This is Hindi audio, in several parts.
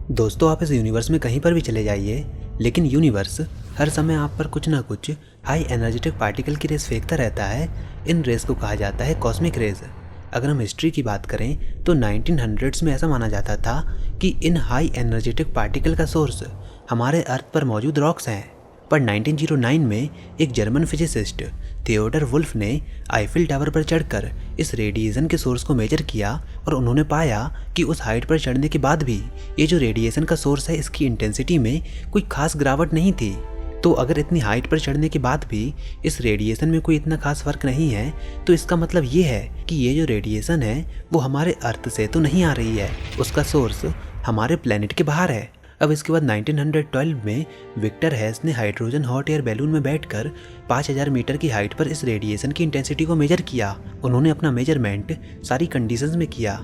दोस्तों, आप इस यूनिवर्स में कहीं पर भी चले जाइए, लेकिन यूनिवर्स हर समय आप पर कुछ ना कुछ हाई एनर्जेटिक पार्टिकल की रेस फेंकता रहता है। इन रेस को कहा जाता है कॉस्मिक रेज। अगर हम हिस्ट्री की बात करें तो 1900s में ऐसा माना जाता था कि इन हाई एनर्जेटिक पार्टिकल का सोर्स हमारे अर्थ पर मौजूद रॉक्स हैं। पर 1909 में एक जर्मन फिजिसिस्ट थियोडर वुल्फ ने आईफिल टावर पर चढ़कर इस रेडिएशन के सोर्स को मेजर किया और उन्होंने पाया कि उस हाइट पर चढ़ने के बाद भी ये जो रेडिएशन का सोर्स है, इसकी इंटेंसिटी में कोई खास गिरावट नहीं थी। तो अगर इतनी हाइट पर चढ़ने के बाद भी इस रेडिएशन में कोई इतना खास फर्क नहीं है, तो इसका मतलब ये है कि ये जो रेडिएशन है वो हमारे अर्थ से तो नहीं आ रही है, उसका सोर्स हमारे प्लेनेट के बाहर है। अब इसके बाद 1912 में विक्टर हेस ने हाइड्रोजन हॉट एयर बैलून में बैठकर 5000 मीटर की हाइट पर इस रेडिएशन की इंटेंसिटी को मेजर किया। उन्होंने अपना मेजरमेंट सारी कंडीशंस में किया,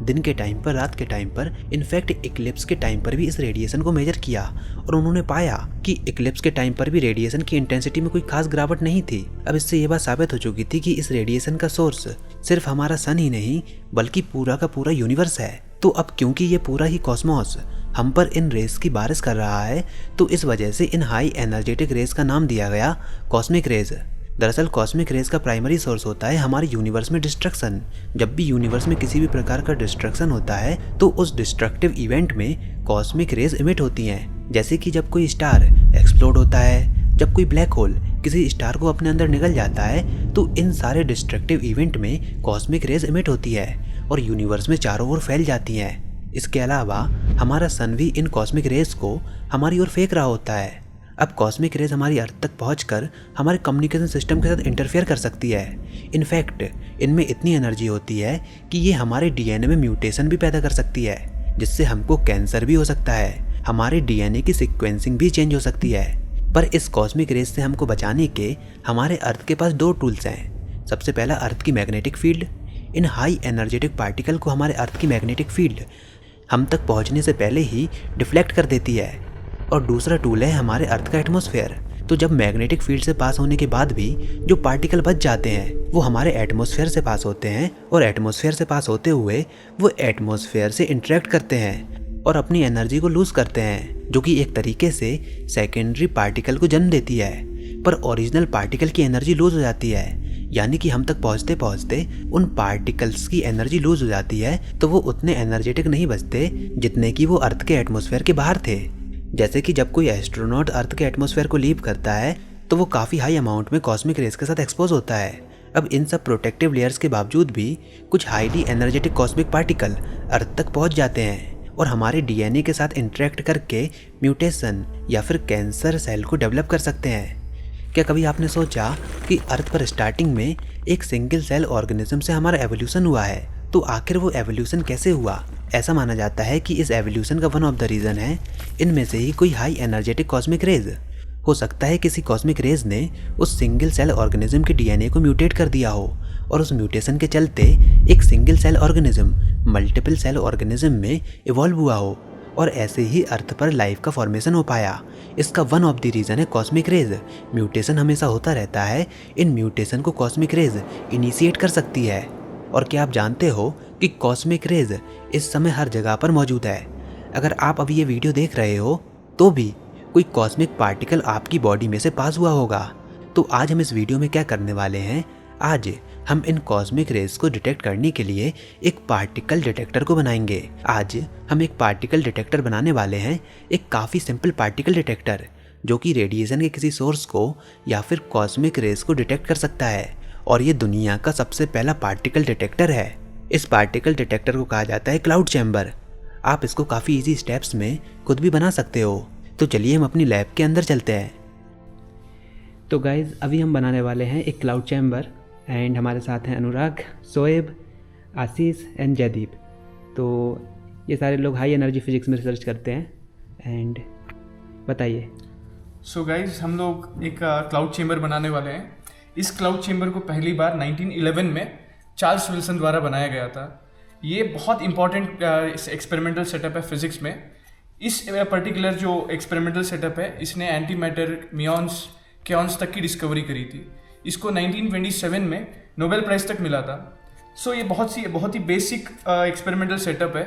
दिन के टाइम पर, रात के टाइम पर, इनफैक्ट इक्लिप्स के टाइम पर भी इस रेडिएशन को मेजर किया और उन्होंने पाया कि इक्लिप्स के टाइम पर भी रेडिएशन की इंटेंसिटी में कोई खास गिरावट नहीं थी। अब इससे ये बात साबित हो चुकी थी कि इस रेडिएशन का सोर्स सिर्फ हमारा सन ही नहीं बल्कि पूरा का पूरा यूनिवर्स है। तो अब क्योंकि ये पूरा ही कॉस्मोस हम पर इन रेस की बारिश कर रहा है, तो इस वजह से इन हाई एनर्जेटिक रेस का नाम दिया गया कॉस्मिक रेज। दरअसल कॉस्मिक रेज का प्राइमरी सोर्स होता है हमारे यूनिवर्स में डिस्ट्रक्शन। जब भी यूनिवर्स में किसी भी प्रकार का डिस्ट्रक्शन होता है तो उस डिस्ट्रक्टिव इवेंट में कॉस्मिक रेज इमिट होती हैं। जैसे कि जब कोई स्टार एक्सप्लोड होता है, जब कोई ब्लैक होल किसी स्टार को अपने अंदर निगल जाता है, तो इन सारे डिस्ट्रक्टिव इवेंट में कॉस्मिक रेज इमिट होती है और यूनिवर्स में चारों ओर फैल जाती हैं। इसके अलावा हमारा सन भी इन कॉस्मिक रेज को हमारी ओर फेंक रहा होता है। अब कॉस्मिक रेज हमारी अर्थ तक पहुंचकर हमारे कम्युनिकेशन सिस्टम के साथ इंटरफेयर कर सकती है। इनफैक्ट इनमें इतनी एनर्जी होती है कि ये हमारे डीएनए में म्यूटेशन भी पैदा कर सकती है, जिससे हमको कैंसर भी हो सकता है, हमारे डीएनए की सीक्वेंसिंग भी चेंज हो सकती है। पर इस कॉस्मिक रेज से हमको बचाने के हमारे अर्थ के पास दो टूल्स हैं। सबसे पहला अर्थ की मैग्नेटिक फील्ड। इन हाई एनर्जेटिक पार्टिकल को हमारे अर्थ की मैग्नेटिक फील्ड हम तक पहुंचने से पहले ही डिफ्लेक्ट कर देती है। और दूसरा टूल है हमारे अर्थ का एटमॉस्फेयर। तो जब मैग्नेटिक फील्ड से पास होने के बाद भी जो पार्टिकल बच जाते हैं वो हमारे एटमॉस्फेयर से पास होते हैं और एटमॉस्फेयर से पास होते हुए वो एटमॉस्फेयर से इंटरेक्ट करते हैं और अपनी एनर्जी को लूज करते हैं, जो कि एक तरीके से सेकेंडरी पार्टिकल को जन्म देती है। पर ओरिजिनल पार्टिकल की एनर्जी लूज हो जाती है, यानी कि हम तक पहुंचते पहुंचते उन पार्टिकल्स की एनर्जी लूज हो जाती है, तो वो उतने एनर्जेटिक नहीं बचते जितने कि वो अर्थ के एटमॉस्फेयर के बाहर थे। जैसे कि जब कोई एस्ट्रोनॉट अर्थ के एटमॉस्फेयर को लीव करता है तो वो काफ़ी हाई अमाउंट में कॉस्मिक रेज के साथ एक्सपोज होता है। अब इन सब प्रोटेक्टिव लेयर्स के बावजूद भी कुछ हाईली एनर्जेटिक कॉस्मिक पार्टिकल अर्थ तक पहुंच जाते हैं और हमारे डीएनए के साथ इंटरेक्ट करके म्यूटेशन या फिर कैंसर सेल को डेवलप कर सकते हैं। क्या कभी आपने सोचा कि अर्थ पर स्टार्टिंग में एक सिंगल सेल ऑर्गेनिज्म से हमारा एवोल्यूशन हुआ है, तो आखिर वो एवोल्यूशन कैसे हुआ? ऐसा माना जाता है कि इस एवोल्यूशन का वन ऑफ द रीज़न है इनमें से ही कोई हाई एनर्जेटिक कॉस्मिक रेज। हो सकता है किसी कॉस्मिक रेज ने उस सिंगल सेल ऑर्गेनिज्म के डीएनए को म्यूटेट कर दिया हो और उस म्यूटेशन के चलते एक single cell organism multiple cell organism में इवॉल्व हुआ हो और ऐसे ही अर्थ पर लाइफ का फॉर्मेशन हो पाया। इसका वन ऑफ द रीज़न है कॉस्मिक रेज। म्यूटेशन हमेशा होता रहता है, इन म्यूटेशन को कॉस्मिक रेज इनिशिएट कर सकती है। और क्या आप जानते हो कि कॉस्मिक रेज इस समय हर जगह पर मौजूद है? अगर आप अभी ये वीडियो देख रहे हो तो भी कोई कॉस्मिक पार्टिकल आपकी बॉडी में से पास हुआ होगा। तो आज हम इस वीडियो में क्या करने वाले हैं, आज हम इन कॉस्मिक रेज को डिटेक्ट करने के लिए एक पार्टिकल डिटेक्टर को बनाएंगे। आज हम एक पार्टिकल डिटेक्टर बनाने वाले हैं, एक काफ़ी सिंपल पार्टिकल डिटेक्टर जो कि रेडिएशन के किसी सोर्स को या फिर कॉस्मिक रेज को डिटेक्ट कर सकता है। और ये दुनिया का सबसे पहला पार्टिकल डिटेक्टर है। इस पार्टिकल डिटेक्टर को कहा जाता है क्लाउड चैम्बर। आप इसको काफ़ी इजी स्टेप्स में खुद भी बना सकते हो। तो चलिए हम अपनी लैब के अंदर चलते हैं। तो गाइज़ अभी हम बनाने वाले हैं एक क्लाउड चैम्बर एंड हमारे साथ हैं अनुराग, शोएब, आशीष एंड जयदीप। तो ये सारे लोग हाई एनर्जी फिजिक्स में रिसर्च करते हैं। एंड बताइए। सो गाइज हम लोग एक क्लाउड चेम्बर बनाने वाले हैं। इस क्लाउड चेम्बर को पहली बार 1911 में चार्ल्स विल्सन द्वारा बनाया गया था। ये बहुत इंपॉर्टेंट एक्सपेरिमेंटल सेटअप है फिजिक्स में। इस पर्टिकुलर जो एक्सपेरिमेंटल सेटअप है इसने एंटी मैटर, मियॉन्स, क्योन्स तक की डिस्कवरी करी थी। इसको 1927 में नोबेल प्राइज़ तक मिला था। सो ये बहुत ही बेसिक एक्सपेरिमेंटल सेटअप है।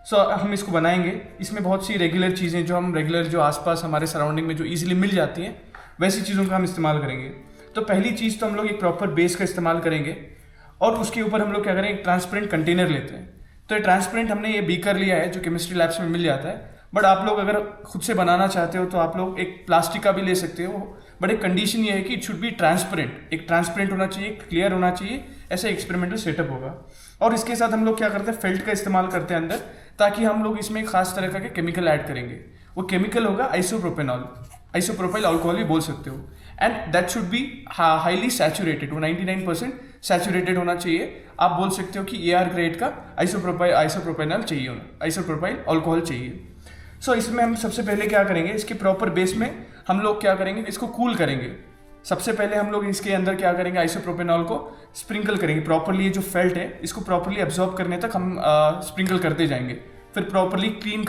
सो हम इसको बनाएंगे। इसमें बहुत सी रेगुलर चीज़ें जो हम रेगुलर जो आसपास हमारे सराउंडिंग में जो ईजिली मिल जाती हैं वैसी चीज़ों का हम इस्तेमाल करेंगे। तो पहली चीज़ तो हम लोग एक प्रॉपर बेस का इस्तेमाल करेंगे और उसके ऊपर हम लोग क्या करें, एक ट्रांसपेरेंट कंटेनर लेते हैं। तो ये ट्रांसपेरेंट हमने ये बीकर लिया है जो केमिस्ट्री लैब्स में मिल जाता है, बट आप लोग अगर खुद से बनाना चाहते हो तो आप लोग एक प्लास्टिक का भी ले सकते हो। बट एक कंडीशन ये है कि इट शुड बी ट्रांसपेरेंट, एक ट्रांसपेरेंट होना चाहिए, क्लियर होना चाहिए, ऐसा एक्सपेरिमेंटल सेटअप होगा। और इसके साथ हम लोग क्या करते हैं, फेल्ट का इस्तेमाल करते हैं अंदर, ताकि हम लोग इसमें एक खास तरह का के केमिकल ऐड करेंगे। वो केमिकल होगा आइसोप्रोपेनॉल, आइसोप्रोपाइल अल्कोहल भी बोल सकते हो, and that should be highly saturated, वो 99% सैचुरेटेड होना चाहिए। आप बोल सकते हो कि AR ग्रेड का आइसोप्रोपेनॉल चाहिए, आइसोप्रोपाइल अल्कोहल चाहिए। सो इसमें हम सबसे पहले क्या करेंगे, इसके प्रॉपर बेस में हम लोग क्या करेंगे, इसको कूल करेंगे। सबसे पहले हम लोग इसके अंदर क्या करेंगे, आइसोप्रोपेनॉल को स्प्रिंकल करेंगे प्रॉपरली। ये जो फेल्ट है इसको प्रॉपरली एब्जॉर्ब करने तक हम स्प्रिंकल करते जाएंगे, फिर प्रॉपरली क्लीन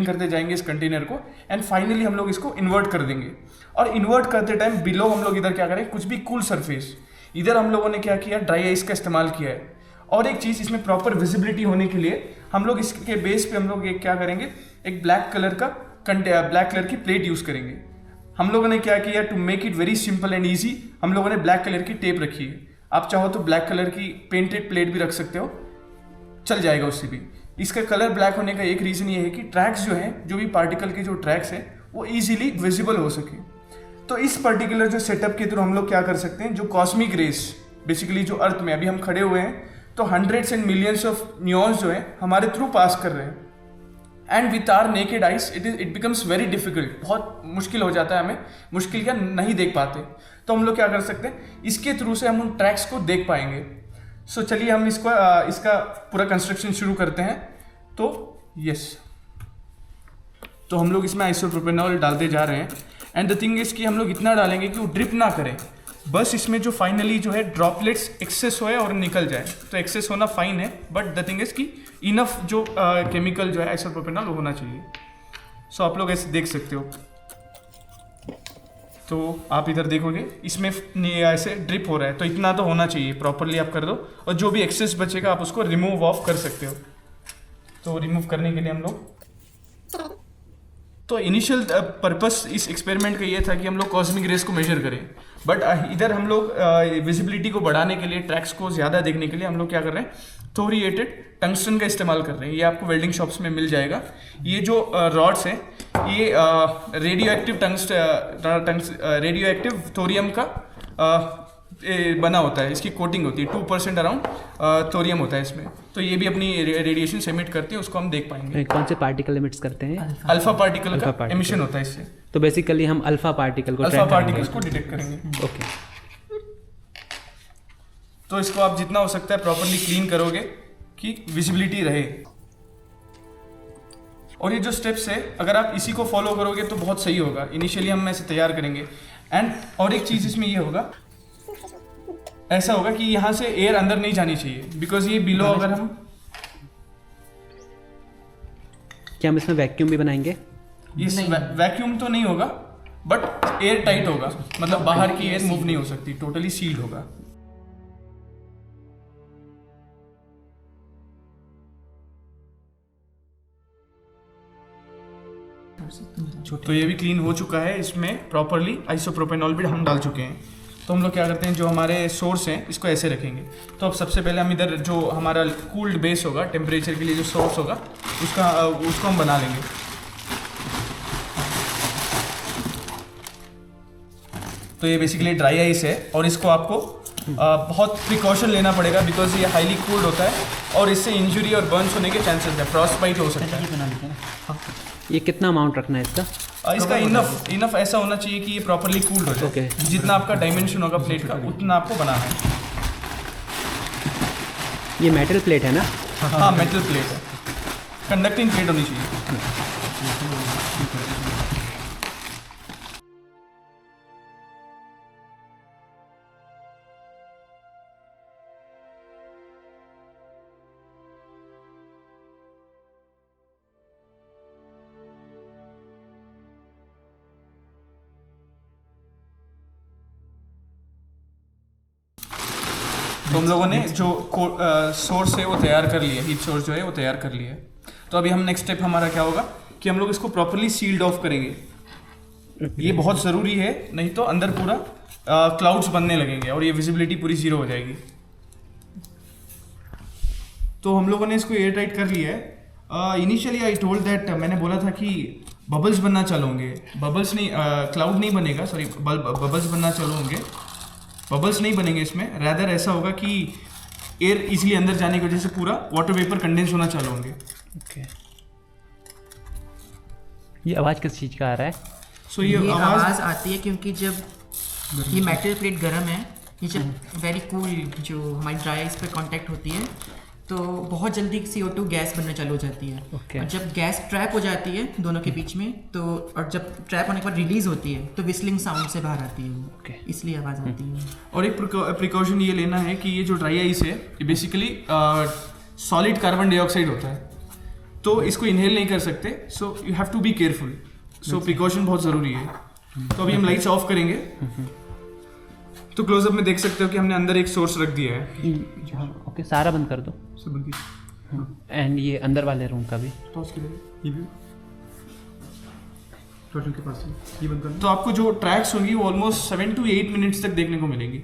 करते जाएंगे इस कंटेनर को, एंड फाइनली हम लोग इसको इन्वर्ट कर देंगे। और इन्वर्ट करते टाइम बिलो हम लोग इधर क्या करें, कुछ भी कूल सरफेस, इधर हम लोगों ने क्या किया, ड्राई आइस का इस्तेमाल किया है। और एक चीज़, इसमें प्रॉपर विजिबिलिटी होने के लिए हम लोग इसके बेस पे हम लोग एक क्या करेंगे, एक ब्लैक कलर की प्लेट यूज़ करेंगे। हम लोगों ने क्या किया, to make it very simple and easy, हम लोगों ने ब्लैक कलर की टेप रखी है। आप चाहो तो ब्लैक कलर की पेंटेड प्लेट भी रख सकते हो, चल जाएगा उससे भी। इसका कलर ब्लैक होने का एक रीज़न ये है कि ट्रैक्स जो हैं, जो भी पार्टिकल के जो ट्रैक्स हैं, वो ईजिली विजिबल हो सके। तो इस पर्टिकुलर जो सेटअप के थ्रू हम लोग क्या कर सकते हैं, जो कॉस्मिक रेस बेसिकली जो अर्थ में अभी हम खड़े हुए हैं, तो hundreds and millions of muons जो है हमारे थ्रू पास कर रहे हैं, and with our naked eyes it becomes very difficult, बहुत मुश्किल हो जाता है, हमें मुश्किल क्या नहीं देख पाते। तो हम लोग क्या कर सकते हैं, इसके थ्रू से हम उन ट्रैक्स को देख पाएंगे। सो चलिए हम इसका पूरा कंस्ट्रक्शन शुरू करते हैं। तो यस, तो हम लोग इसमें आइसोप्रोपेनॉल डालते जा रहे हैं, एंड द थिंग इज कि हम लोग इतना डालेंगे कि वो ड्रिप ना करे, बस इसमें जो फाइनली जो है ड्रॉपलेट्स एक्सेस होए और निकल जाए। तो एक्सेस होना फाइन है, बट द थिंग इज कि इनफ जो केमिकल जो है आइसोप्रोपेनॉल वो होना चाहिए। सो आप लोग ऐसे देख सकते हो, तो आप इधर देखोगे इसमें ऐसे ड्रिप हो रहा है, तो इतना तो होना चाहिए, प्रॉपरली आप कर दो, और जो भी एक्सेस बचेगा आप उसको रिमूव ऑफ कर सकते हो। तो रिमूव करने के लिए हम लोग, तो इनिशियल पर्पस इस एक्सपेरिमेंट का ये था कि हम लोग कॉस्मिक रेस को मेजर करें, बट इधर हम लोग विजिबिलिटी को बढ़ाने के लिए, ट्रैक्स को ज़्यादा देखने के लिए हम लोग क्या कर रहे हैं, थोरिएटेड टंगस्टन का इस्तेमाल कर रहे हैं। ये आपको वेल्डिंग शॉप्स में मिल जाएगा। ये जो रॉड्स हैं ये रेडियो एक्टिव थोरियम का बना होता है, इसकी कोटिंग होती है, 2% अराउंड थोरियम होता है इसमें। तो ये भी अपनी रेडिएशन से एमिट करते हैं, उसको हम देख पाएंगे। कौन से पार्टिकल एमिट्स करते हैं? अल्फा पार्टिकल का एमिशन होता है इससे। तो बेसिकली हम अल्फा पार्टिकल्स को डिटेक्ट करेंगे। ओके। तो इसको आप जितना हो सकता है प्रॉपरली क्लीन करोगे कि विजिबिलिटी रहे। और ये जो स्टेप्स है, अगर आप इसी को फॉलो करोगे तो बहुत सही होगा। इनिशियली हम ऐसे तैयार करेंगे, एंड और एक चीज़ इसमें ये होगा, ऐसा होगा कि यहाँ से एयर अंदर नहीं जानी चाहिए, बिकॉज ये बिलो अगर हम, क्या हम इसमें वैक्यूम भी बनाएंगे? ये वैक्यूम तो नहीं होगा, बट एयर टाइट होगा, मतलब बाहर की एयर मूव नहीं हो सकती, टोटली सील्ड होगा। तो ये भी क्लीन हो चुका है, इसमें प्रॉपरली आइसोप्रोपेनॉल भी हम डाल चुके हैं। तो हम लोग क्या करते हैं, जो हमारे सोर्स हैं इसको ऐसे रखेंगे। तो अब सबसे पहले हम इधर जो हमारा कूल्ड बेस होगा, टेम्परेचर के लिए जो सोर्स होगा, उसको हम बना लेंगे। तो ये बेसिकली ड्राई आइस है, और इसको आपको बहुत प्रिकॉशन लेना पड़ेगा, बिकॉज ये हाईली कूल्ड होता है और इससे इंजरी और बर्न्स होने के चांसेस है, फ्रॉस्ट बाइट हो सकता है। ये कितना अमाउंट रखना है इसका? इसका इनफ ऐसा होना चाहिए कि ये प्रॉपरली कूल्ड हो जाए। Okay. जितना आपका डायमेंशन होगा प्लेट का, उतना आपको बनाना है। ये मेटल प्लेट है ना? हाँ, मेटल प्लेट है, कंडक्टिंग प्लेट होनी चाहिए। तो हम लोगों ने जो सोर्स है वो तैयार कर लिया, हीट सोर्स जो है वो तैयार कर लिया है। तो अभी हम नेक्स्ट स्टेप हमारा क्या होगा कि हम लोग इसको प्रॉपरली सील्ड ऑफ करेंगे। ये बहुत ज़रूरी है, नहीं तो अंदर पूरा क्लाउड्स बनने लगेंगे और ये विजिबिलिटी पूरी ज़ीरो हो जाएगी। तो हम लोगों ने इसको एयर टाइट कर लिया है। इनिशियली आई टोल्ड दैट, मैंने बोला था कि बबल्स बनना चालू होंगे, बबल्स नहीं, क्लाउड नहीं बनेगा, सॉरी बबल्स बनना चालू होंगे। बबल्स नहीं बनेंगे इसमें, रैदर ऐसा होगा कि एयर इजीली अंदर जाने की वजह से पूरा वाटर वेपर कंडेंस होना चालू होंगे। ओके, ये आवाज़ किस चीज़ का आ रहा है? सो ये आवाज़ आती है क्योंकि जब ये मेटल प्लेट गर्म है, ये जब वेरी कूल जो हमारी ड्राई आइस पर कांटेक्ट होती है तो बहुत जल्दी CO2 गैस बनना चालू हो जाती है। Okay. और जब गैस ट्रैप हो जाती है दोनों के बीच में, तो और जब ट्रैप होने के बाद रिलीज होती है तो विस्लिंग साउंड से बाहर आती है वो। Okay. इसलिए आवाज़ आती है। और एक प्रिकॉशन ये लेना है कि ये जो ड्राई आइस है ये बेसिकली सॉलिड कार्बन डाइऑक्साइड होता है, तो इसको इनहेल नहीं कर सकते। So you have to be careful. So precaution बहुत ज़रूरी है। तो अभी हम लाइट्स ऑफ करेंगे। तो क्लोजअप में देख सकते हो कि हमने अंदर एक सोर्स रख दिया है। ओके, सारा बंद कर दो। सब बंद कीजिए। एंड ये अंदर वाले रूम का भी टॉर्च के लिए ये भी टॉर्च के पास है, ये बंद कर दो। तो आपको जो ट्रैक्स होंगी वो ऑलमोस्ट 7 to 8 मिनट्स तक देखने को मिलेंगी।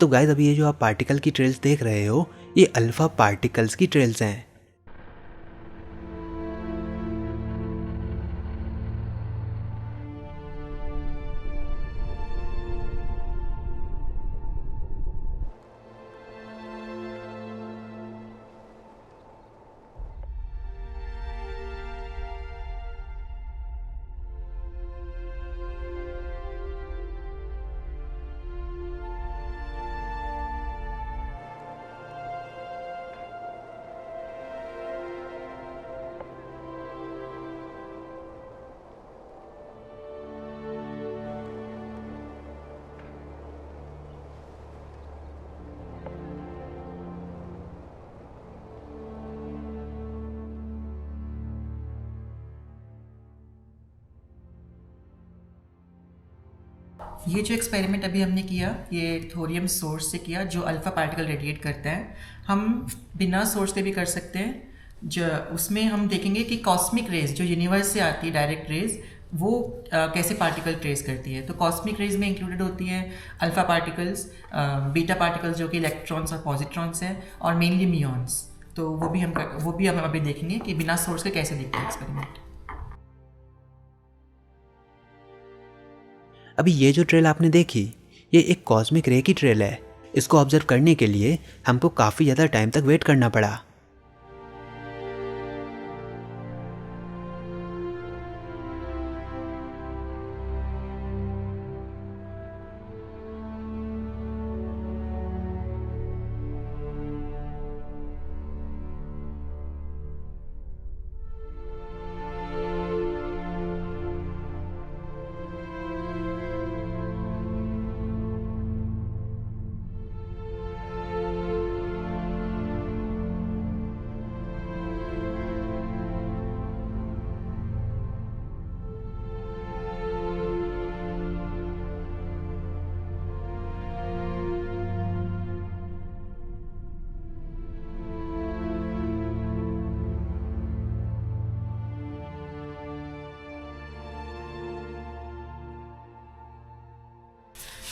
तो गाइस अभी ये जो आप पार्टिकल की ट्रेल्स देख रहे हो ये अल्फा पार्टिकल्स की ट्रेल्स हैं। ये जो एक्सपेरिमेंट अभी हमने किया ये थोरियम सोर्स से किया जो अल्फ़ा पार्टिकल रेडिएट करता है। हम बिना सोर्स के भी कर सकते हैं। जो उसमें हम देखेंगे कि कॉस्मिक रेज जो यूनिवर्स से आती है डायरेक्ट रेज वो कैसे पार्टिकल ट्रेस करती है। तो कॉस्मिक रेज में इंक्लूडेड होती है अल्फ़ा पार्टिकल्स, बीटा पार्टिकल्स जो कि इलेक्ट्रॉन्स और पॉजिट्रॉन्स हैं, और मेनली म्यूॉन्स। तो वो भी हम अभी देखेंगे कि बिना सोर्स के कैसे दिखता है एक्सपेरिमेंट। अभी ये जो ट्रेल आपने देखी ये एक कॉस्मिक रे की ट्रेल है। इसको ऑब्जर्व करने के लिए हमको काफ़ी ज़्यादा टाइम तक वेट करना पड़ा।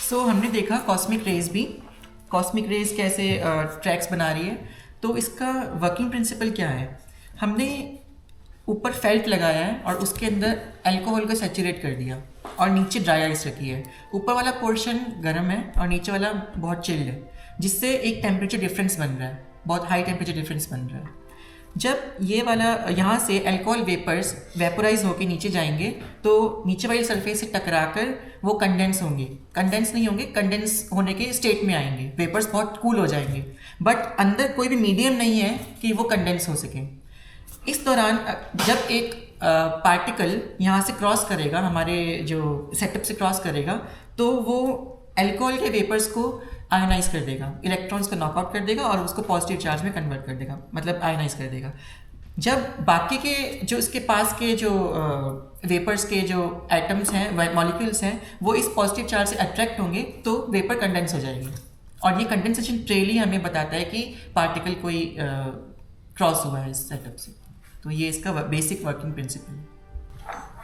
सो हमने देखा कॉस्मिक रेज कैसे ट्रैक्स बना रही है। तो इसका वर्किंग प्रिंसिपल क्या है, हमने ऊपर फेल्ट लगाया है और उसके अंदर अल्कोहल को सैचुरेट कर दिया और नीचे ड्राई आइस रखी है। ऊपर वाला पोर्शन गर्म है और नीचे वाला बहुत चिल्ड है, जिससे एक टेम्परेचर डिफरेंस बन रहा है, बहुत हाई टेम्परेचर डिफरेंस बन रहा है। जब ये वाला यहाँ से अल्कोहल वेपर्स वेपोराइज होकर नीचे जाएंगे तो नीचे वाली सरफेस से टकराकर वो कंडेंस होंगे, कंडेंस नहीं होंगे, कंडेंस होने के स्टेट में आएंगे, वेपर्स बहुत कूल हो जाएंगे, बट अंदर कोई भी मीडियम नहीं है कि वो कंडेंस हो सके। इस दौरान जब एक पार्टिकल यहाँ से क्रॉस करेगा, हमारे जो सेटअप से क्रॉस करेगा, तो वो अल्कोहल के वेपर्स को आयनाइज कर देगा, इलेक्ट्रॉन्स को नॉकआउट कर देगा और उसको पॉजिटिव चार्ज में कन्वर्ट कर देगा, मतलब आयनाइज कर देगा। जब बाकी के जो इसके पास के जो वेपर्स के जो एटम्स हैं, मॉलिक्यूल्स हैं, वो इस पॉजिटिव चार्ज से अट्रैक्ट होंगे तो वेपर कंडेंस हो जाएगी। और ये कंडेंसेशन ट्रेल ही हमें बताता है कि पार्टिकल कोई क्रॉस हुआ है इस सेटअप से। तो ये इसका बेसिक वर्किंग प्रिंसिपल है।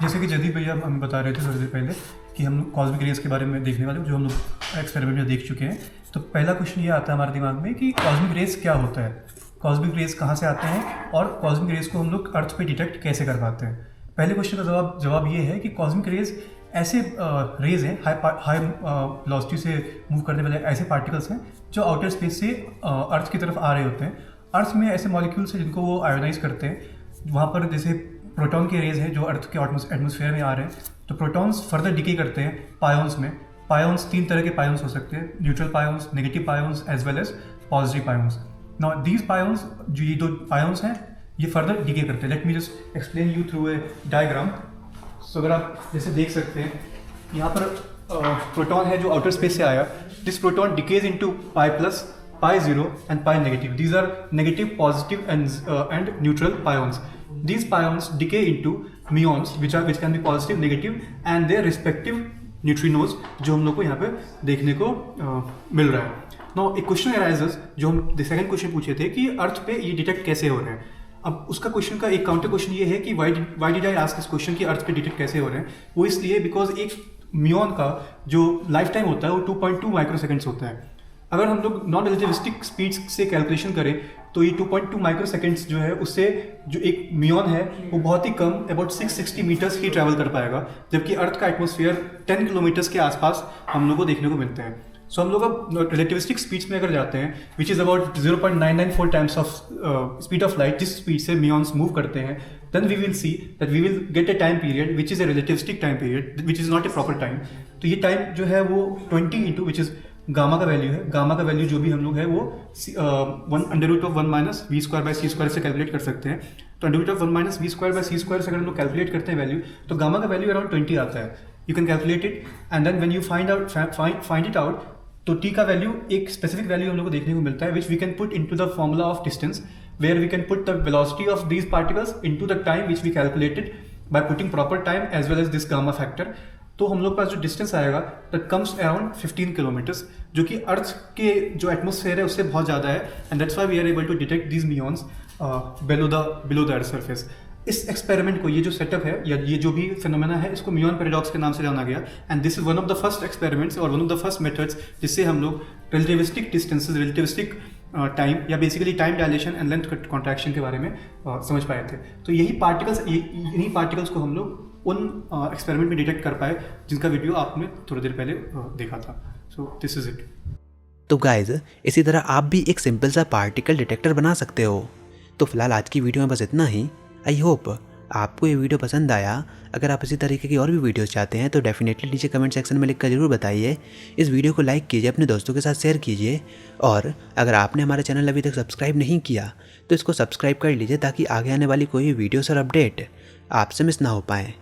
जैसे कि जदीप भैया हम बता रहे थे थोड़ी देर पहले कि हम लोग कॉस्मिक रेज के बारे में देखने वाले जो हम लोग एक्सपेरिमेंट में देख चुके हैं। तो पहला क्वेश्चन ये आता है हमारे दिमाग में कि कॉस्मिक रेज क्या होता है, कॉस्मिक रेज कहाँ से आते हैं और कॉस्मिक रेज को हम लोग अर्थ पे डिटेक्ट कैसे कर पाते हैं। पहले क्वेश्चन का जवाब ये है कि कॉस्मिक रेज ऐसे रेज हैं, हाई वेलोसिटी से मूव करने वाले ऐसे पार्टिकल्स हैं जो आउटर स्पेस से अर्थ की तरफ आ रहे होते हैं। अर्थ में ऐसे मॉलिक्यूल्स हैं जिनको वो आयोनाइज करते हैं। वहाँ पर जैसे प्रोटॉन के रेज हैं जो अर्थ के एटमॉस्फेयर में आ रहे हैं, तो प्रोटॉन्स फर्दर डिके करते हैं पायोन्स में। पायोन्स 3 तरह के पायोन्स हो सकते हैं, neutral pions, negative pions as well as positive pions. Now these pions, जो ये 2 पायोन्स हैं, ये फर्दर डिके करते हैं। Let me just explain you through a diagram. So अगर आप जैसे देख सकते हैं यहाँ पर प्रोटॉन है जो आउटर स्पेस से आया। This proton decays into pi plus, pi zero and pi negative. These are negative, positive and neutral pions. These pions decay into muons which can be positive, negative and their respective neutrinos जो हम लोग को यहाँ पे देखने को मिल रहा है. Now एक क्वेश्चन arises जो हम सेकंड क्वेश्चन पूछे थे कि अर्थ पे ये डिटेक्ट कैसे हो रहे हैं. अब उसका क्वेश्चन का एक काउंटर क्वेश्चन ये है कि why did I ask this question कि अर्थ पे डिटेक्ट कैसे हो रहे हैं. वो इसलिए बिकॉज एक म्यून का जो लाइफ टाइम होता है वो 2.2 माइक्रोसेकेंड्स होता है. अगर हम लोग नॉन रिलेटिविस्टिक स्पीड से कैलकुलेशन करें तो ये 2.2 माइक्रोसेकेंड्स जो है उससे जो एक म्यून है वो बहुत ही कम अबाउट 660 मीटर्स ही ट्रैवल कर पाएगा, जबकि अर्थ का एटमॉस्फेयर 10 किलोमीटर्स के आसपास हम लोग को देखने को मिलते हैं. सो हम लोग अब रिलेटिविस्टिक स्पीड्स में अगर जाते हैं which is about 0.994 times of speed of light, जिस स्पीड से म्यून्स मूव करते हैं, then we will see that we will get a time period which is a relativistic time period which is not a proper time. तो ये टाइम जो है वो 20 इंटू विच इज़ गामा का वैल्यू है. गामा का वैल्यू जो भी हम लोग है वो 1/1 minus v square by c square से कैलकुलेट कर सकते हैं. तो √1 minus v square by c square से अगर हम लोग कैलकुलेट करते हैं वैल्यू, तो गामा का वैल्यू अराउंड 20 आता है. You can calculate it and then when you find it out, तो टी का वैल्यू एक स्पेसिफिक वैल्यू हम लोग को देखने को मिलता है which we can put into the formula of distance, where we can put the velocity of these particles into the time which we calculated by putting proper time as well as this gamma factor. तो हम लोग पास जो डिस्टेंस आएगा that comes around 15 kilometers, जो कि अर्थ के जो एटमॉस्फेयर है उससे बहुत ज़्यादा है, and that's why we are able to detect these muons below the earth surface. इस एक्सपेरिमेंट को, ये जो सेटअप है या ये जो भी फिनोमेना है, इसको म्यून पैराडॉक्स के नाम से जाना गया. And this is one of the first experiments और one of the first methods जिससे हम लोग रिलेटिविस्टिक डिस्टेंसेस, रिलेटिविस्टिक टाइम या basically time dilation and length contraction के बारे में समझ पाए थे. तो इन्हीं पार्टिकल्स को हम लोग उन एक्सपेरिमेंट में डिटेक्ट कर पाए जिनका वीडियो आपने थोड़ी देर पहले देखा था. So this is it. तो गाइज, इसी तरह आप भी एक सिंपल सा पार्टिकल डिटेक्टर बना सकते हो. तो फिलहाल आज की वीडियो में बस इतना ही. आई होप आपको ये वीडियो पसंद आया. अगर आप इसी तरीके की और भी वीडियोस चाहते हैं तो डेफिनेटली नीचे कमेंट सेक्शन में लिखकर जरूर बताइए. इस वीडियो को लाइक कीजिए, अपने दोस्तों के साथ शेयर कीजिए, और अगर आपने हमारे चैनल अभी तक सब्सक्राइब नहीं किया तो इसको सब्सक्राइब कर लीजिए ताकि आगे आने वाली कोई वीडियोस और अपडेट आपसे मिस ना हो पाएँ.